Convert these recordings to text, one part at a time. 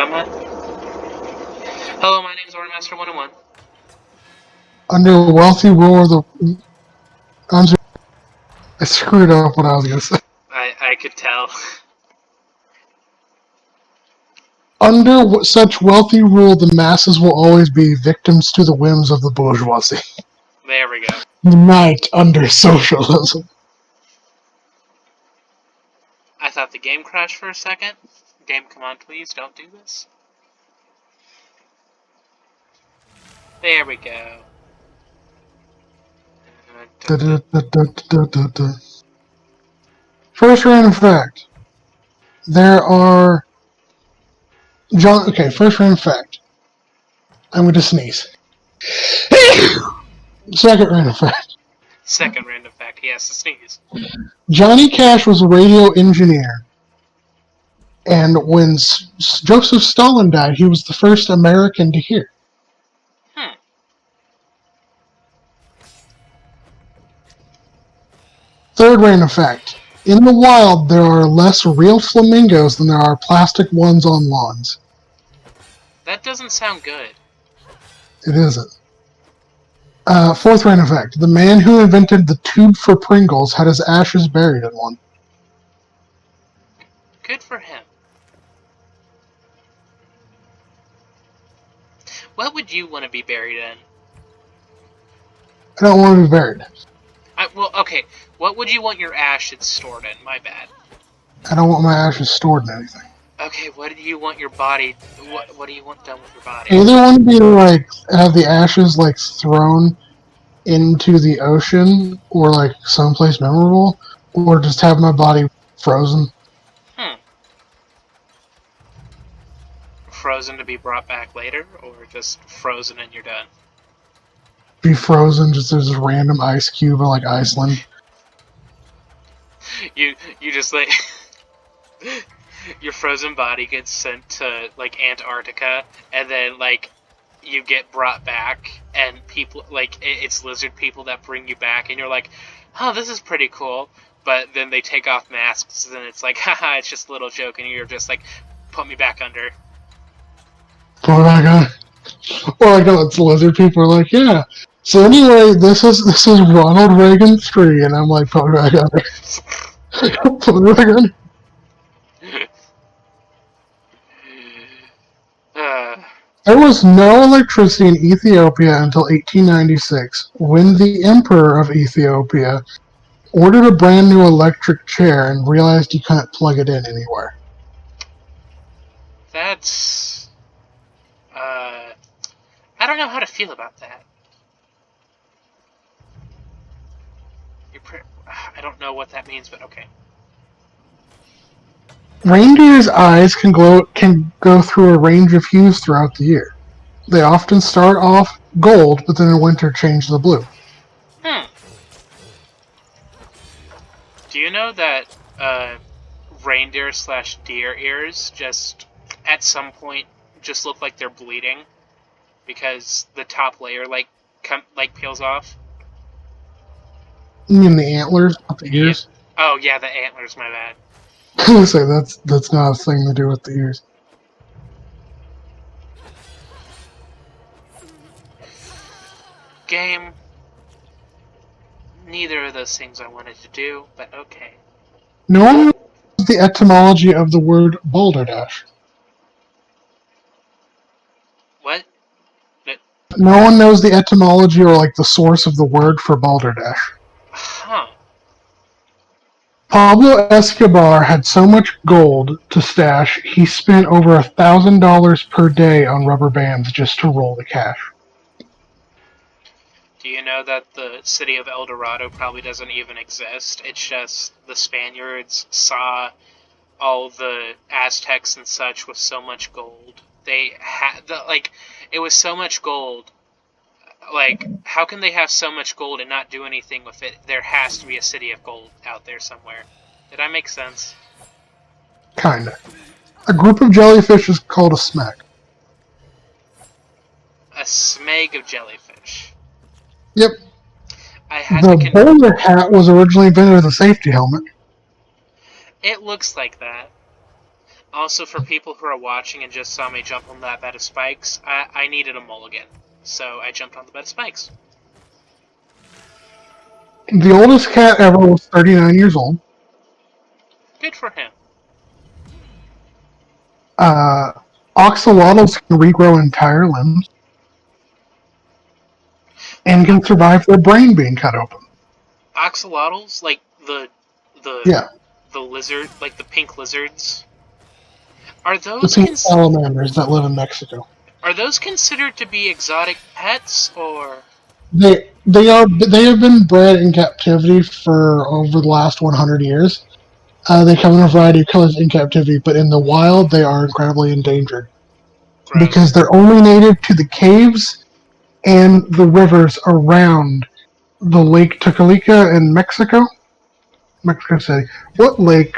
comma. Hello, my name is Ornamaster 101. Under wealthy rule of the... I screwed up what I was going to say. I could tell. Under such wealthy rule, the masses will always be victims to the whims of the bourgeoisie. There we go. Unite under socialism. I thought the game crashed for a second. Game, come on, please, don't do this. There we go. First random fact. There are... Okay, first random fact. I'm going to sneeze. Second random fact. Second random fact, he has to sneeze. Johnny Cash was a radio engineer. And when Joseph Stalin died, he was the first American to hear. Third random fact. In the wild, there are less real flamingos than there are plastic ones on lawns. That doesn't sound good. It isn't. Fourth random fact. The man who invented the tube for Pringles had his ashes buried in one. Good for him. What would you want to be buried in? I don't want to be buried. Well, okay. What would you want your ashes stored in? My bad. I don't want my ashes stored in anything. Okay, what do you want your body... What do you want done with your body? I either want to be, have the ashes, thrown into the ocean, or, someplace memorable, or just have my body frozen. Frozen to be brought back later, or just frozen and you're done? Be frozen, just there's a random ice cube in, Iceland. You just, your frozen body gets sent to, Antarctica, and then, you get brought back, and people, it's lizard people that bring you back, and you're like, oh, this is pretty cool, but then they take off masks, and it's like, haha, it's just a little joke, and you're just like, put me back under. Put me back under. Or, it's lizard people are like, yeah. So anyway, this is Ronald Reagan's tree, and I'm like, put me back under. Put me back under. There was no electricity in Ethiopia until 1896, when the Emperor of Ethiopia ordered a brand new electric chair and realized you couldn't plug it in anywhere. That's... I don't know how to feel about that. I don't know what that means, but okay. Reindeer's eyes can go through a range of hues throughout the year. They often start off gold, but then in winter change to blue. Do you know that reindeer/deer ears just at some point just look like they're bleeding because the top layer peels off? You mean the antlers, not the ears? Yeah. Oh yeah, the antlers. My bad. I was gonna say that's not a thing to do with the ears. Game. Neither of those things I wanted to do, but okay. No one knows the etymology of the word balderdash. What? No one knows the etymology or the source of the word for balderdash. Huh. Pablo Escobar had so much gold to stash, he spent over $1,000 per day on rubber bands just to roll the cash. Do you know that the city of El Dorado probably doesn't even exist? It's just the Spaniards saw all the Aztecs and such with so much gold. They had it was so much gold. How can they have so much gold and not do anything with it? There has to be a city of gold out there somewhere. Did I make sense? Kinda. A group of jellyfish is called a smeg. A smeg of jellyfish. Yep. The bowler hat was originally invented as a safety helmet. It looks like that. Also, for people who are watching and just saw me jump on that bed of spikes, I needed a mulligan, so I jumped on the bed of spikes. The oldest cat ever was 39 years old. Good for him. Uh, Oxalotls can regrow entire limbs and can survive their brain being cut open. Axolotls, like the Yeah, the lizard, like the pink lizards, are the those pink salamanders that live in Mexico. are those considered to be exotic pets or? They have been bred in captivity for over the last 100 years. They come in a variety of colors in captivity, but in the wild they are incredibly endangered because Gross. they're only native to the caves and the rivers around the Lake Tecalica in Mexico City. What lake?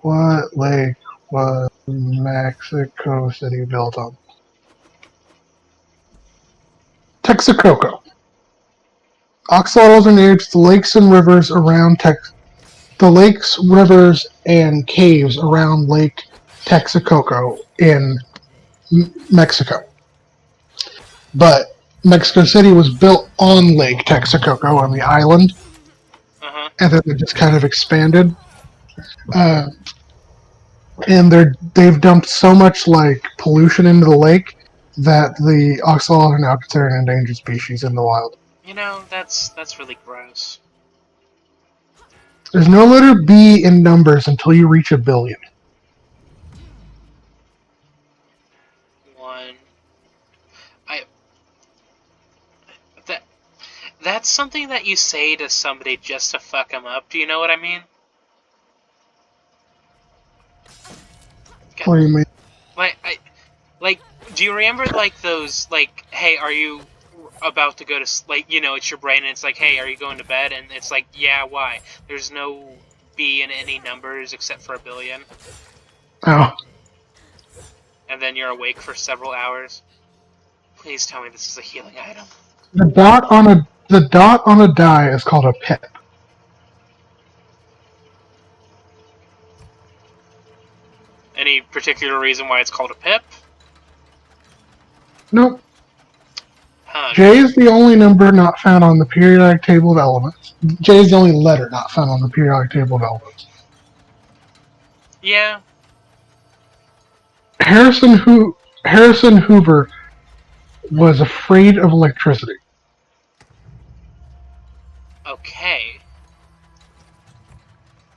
What lake was Mexico City built on? Texacoco. Axolotls are native to the lakes and rivers around the lakes, rivers, and caves around Lake Texacoco in Mexico. But Mexico City was built on Lake Texacoco on the island, Uh huh. and then it just kind of expanded. Uh, and they've dumped so much like pollution into the lake that the oxalots are now considered an endangered species in the wild. You know, that's really gross. There's no letter B in numbers until you reach a billion. One, I that that's something that you say to somebody just to fuck them up. Do you know what I mean? God, What do you mean? like like, do you remember like those like, hey, are you about to go to like, it's your brain and it's like, hey, are you going to bed? And it's like, yeah, why? There's no B in any numbers except for a billion, Oh, and then you're awake for several hours. Please tell me this is a healing item. the dot on a die is called a pip. Any particular reason why it's called a pip? Nope. Huh. J is the only number not found on the periodic table of elements. J is the only letter not found on the periodic table of elements. Yeah. Harrison Hoover was afraid of electricity Okay.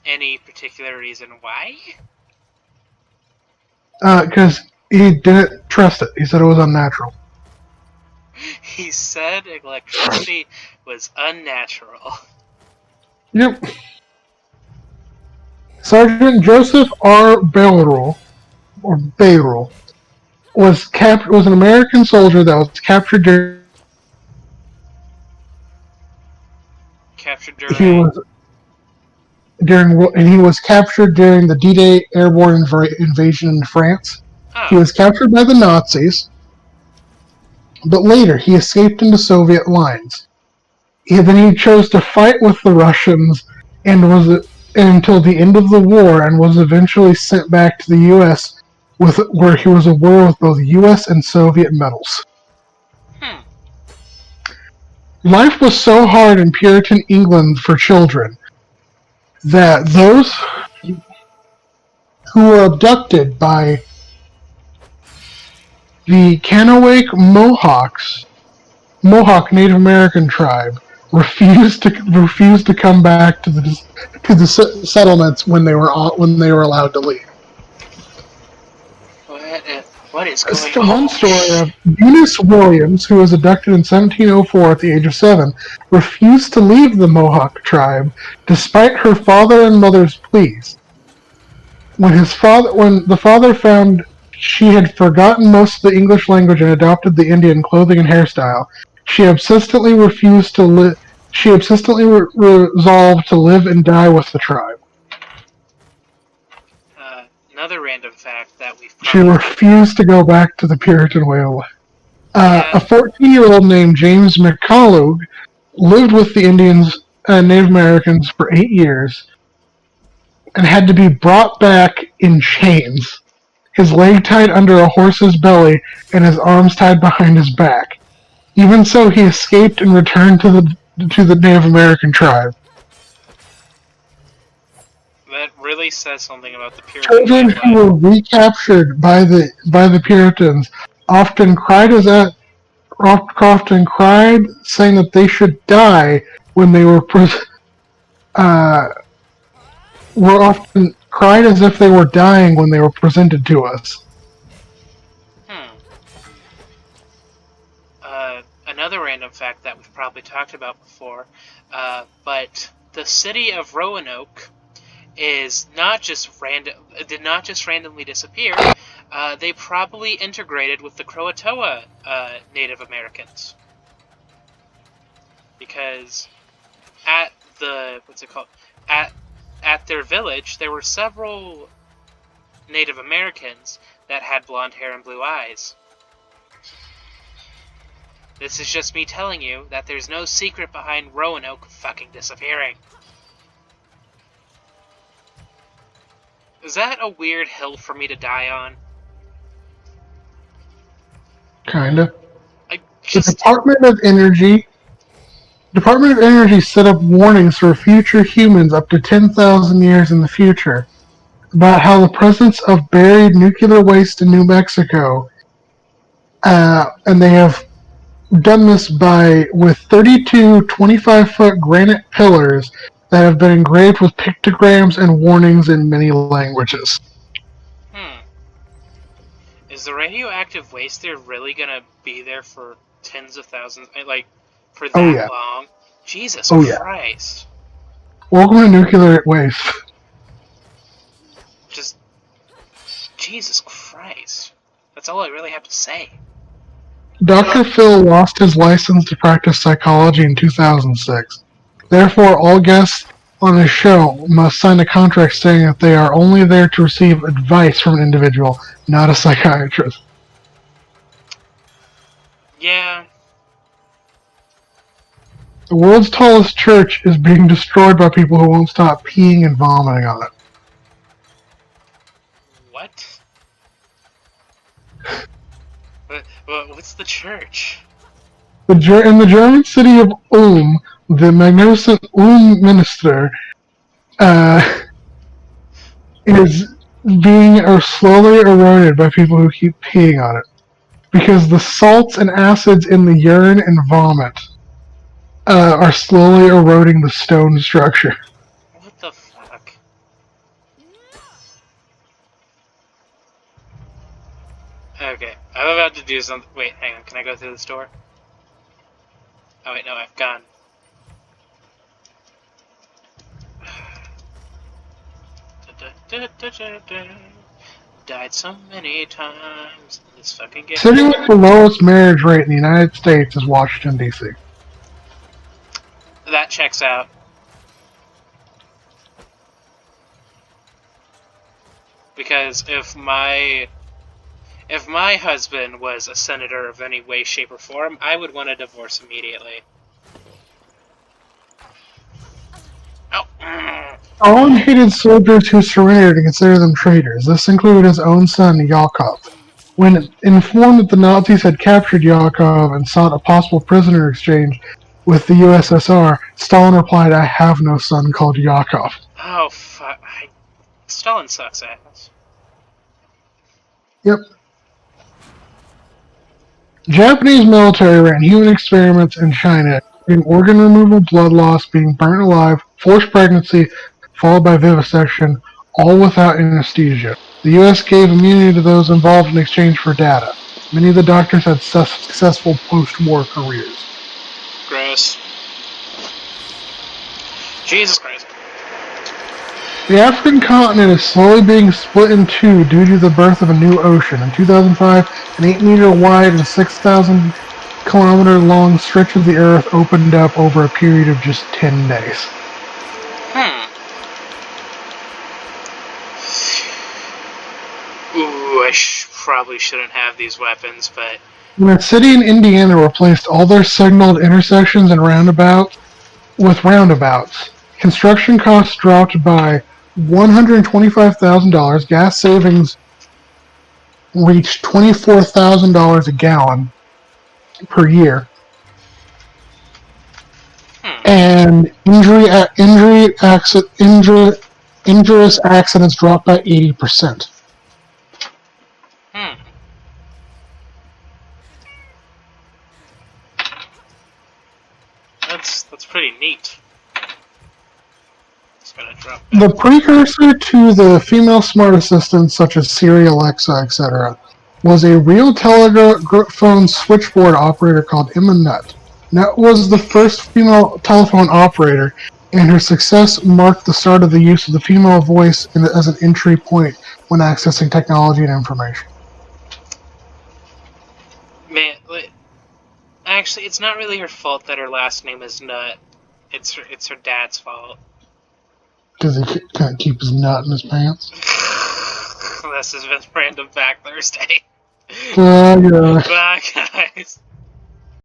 Any particular reason why? because he didn't trust it. He said it was unnatural. He said electricity was unnatural. Yep. Sergeant Joseph R. Bayrule, was an American soldier that was captured during. Captured He during. was he was captured during the D-Day airborne invasion in France. He Oh. was captured by the Nazis, but later he escaped into Soviet lines. Then he chose to fight with the Russians and was until the end of the war, and was eventually sent back to the U.S. where he was awarded with both U.S. and Soviet medals. Hmm. Life was so hard in Puritan England for children that those who were abducted by the Kanawake Mohawk Native American tribe, refused to come back to the settlements when they were allowed to leave. What is going So one on? story of Eunice Williams, who was abducted in 1704 at the age of 7, refused to leave the Mohawk tribe despite her father and mother's pleas. When the father found she had forgotten most of the English language and adopted the Indian clothing and hairstyle, she obsessively refused to live. She obsessively resolved to live and die with the tribe. Another random fact that we've She probably covered. refused to go back to the Puritan way of life. Yeah. A 14-year-old named James McCullough lived with the Native Americans for 8 years. and had to be brought back in chains, his leg tied under a horse's belly and his arms tied behind his back. Even so, he escaped and returned to the Native American tribe. That really says something about the Puritan way Children of who life. were recaptured by the Puritans often cried as a, often cried, saying that they should die when they uh, were often cried as if they were dying when they were presented to us. Hmm. Another random fact that we've probably talked about before, but the city of Roanoke is not just random did not just randomly disappear. They probably integrated with the Croatoa Native Americans because at the what's it called at at their village there were several Native Americans that had blonde hair and blue eyes. This is just me telling you that there's no secret behind Roanoke fucking disappearing. Is that a weird hill for me to die on? Kinda. I The just. Department of Energy set up warnings for future humans up to 10,000 years in the future about how the presence of buried nuclear waste in New Mexico, and they have done this with 32 25-foot granite pillars that have been engraved with pictograms and warnings in many languages. Hmm. Is the radioactive waste there really gonna be there for tens of thousands? Like, for Oh that yeah. long? Jesus Oh yeah. Christ. Welcome to nuclear waste. Just. Jesus Christ. That's all I really have to say. Dr. Phil lost his license to practice psychology in 2006. Therefore, all guests on his show must sign a contract saying that they are only there to receive advice from an individual, not a psychiatrist. Yeah. The world's tallest church is being destroyed by people who won't stop peeing and vomiting on it. What? What's the church? In the German city of Ulm, the magnificent Ulm Minster uh, is being slowly eroded by people who keep peeing on it. Because the salts and acids in the urine and vomit are slowly eroding the stone structure. What the fuck? Okay, I'm about to do something. Wait, hang on. Can I go through this door? Oh, wait, no, I've gone. Died so many times in this fucking game. City with the lowest marriage rate in the United States is Washington, D.C. That checks out. Because if my husband was a senator of any way, shape, or form, I would want a divorce immediately. Oh. Stalin hated soldiers who surrendered and considered them traitors. This included his own son, Yakov. When informed that the Nazis had captured Yakov and sought a possible prisoner exchange with the USSR, Stalin replied, "I have no son called Yakov." Oh, fuck. Stalin sucks ass. Yep. Japanese military ran human experiments in China, including organ removal, blood loss, being burnt alive, forced pregnancy, followed by vivisection, all without anesthesia. The U.S. gave immunity to those involved in exchange for data. Many of the doctors had successful post-war careers. Gross. Jesus Christ. The African continent is slowly being split in two due to the birth of a new ocean. In 2005, an 8-meter wide and 6,000-kilometer long stretch of the Earth opened up over a period of just 10 days. Ooh, I probably shouldn't have these weapons, but... When a city in Indiana replaced all their signaled intersections and roundabouts with roundabouts, construction costs dropped by $125,000. Gas savings reached $24,000 a gallon per year, Hmm. and injurious accidents dropped by 80%. Hmm. That's pretty neat. Just gonna drop that. The precursor to the female smart assistants such as Siri, Alexa, etc., was a real telephone switchboard operator called Emma Nutt. Nutt was the first female telephone operator, and her success marked the start of the use of the female voice as an entry point when accessing technology and information. Man, actually, it's not really her fault that her last name is Nut. It's her dad's fault. Because he can't keep his nut in his pants. This has been Random Fact Thursday. Yeah. Bye, guys.